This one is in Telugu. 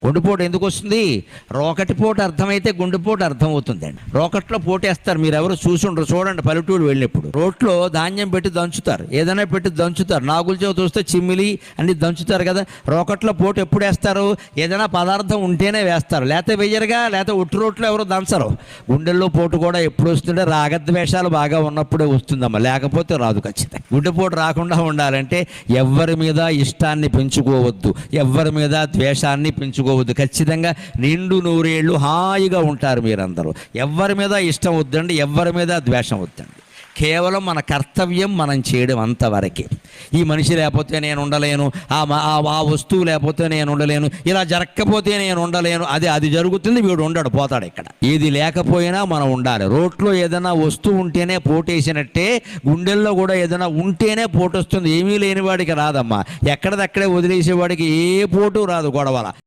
గుండెపోటు ఎందుకు వస్తుంది? రోకటి పోటు అర్థమైతే గుండెపోటు అర్థమవుతుందండి. రోకట్లో పోటేస్తారు, మీరు ఎవరు చూసుండ్రు, చూడండి పల్లెటూరు వెళ్ళినప్పుడు రోట్లో ధాన్యం పెట్టి దంచుతారు, ఏదైనా పెట్టి దంచుతారు, నాగుల చెవి చూస్తే చిమ్మిలి అన్ని దంచుతారు కదా. రోకట్లో పోటు ఎప్పుడు వేస్తారు? ఏదైనా పదార్థం ఉంటేనే వేస్తారు, లేకపోతే వెయ్యరుగా, లేకపోతే ఒట్టి రోట్లో ఎవరు దంచరు. గుండెల్లో పోటు కూడా ఎప్పుడు వస్తుంటే రాగద్వేషాలు బాగా ఉన్నప్పుడే వస్తుందమ్మా, లేకపోతే రాదు ఖచ్చితంగా. గుండెపోటు రాకుండా ఉండాలంటే ఎవరి మీద ఇష్టాన్ని పెంచుకోవద్దు, ఎవరి మీద ద్వేషాన్ని పెంచుకోవద్దు. ఖచ్చితంగా నిండు నూరేళ్ళు హాయిగా ఉంటారు మీరందరూ. ఎవరి మీద ఇష్టం వద్దండి, ఎవరి మీద ద్వేషం వద్దండి. కేవలం మన కర్తవ్యం మనం చేయడం అంతవరకే. ఈ మనిషి లేకపోతే నేను ఉండలేను, ఆ వస్తువు లేకపోతే నేను ఉండలేను, ఇలా జరగకపోతే నేను ఉండలేను, అది జరుగుతుంది, వీడు ఉండడు, పోతాడు. ఇక్కడ ఏది లేకపోయినా మనం ఉండాలి. రోట్లో ఏదైనా వస్తువు ఉంటేనే పోటేసినట్టే గుండెల్లో కూడా ఏదైనా ఉంటేనే పోటు వస్తుంది. ఏమీ లేని వాడికి రాదమ్మా, ఎక్కడిదక్కడే వదిలేసేవాడికి ఏ పోటు రాదు గొడవల.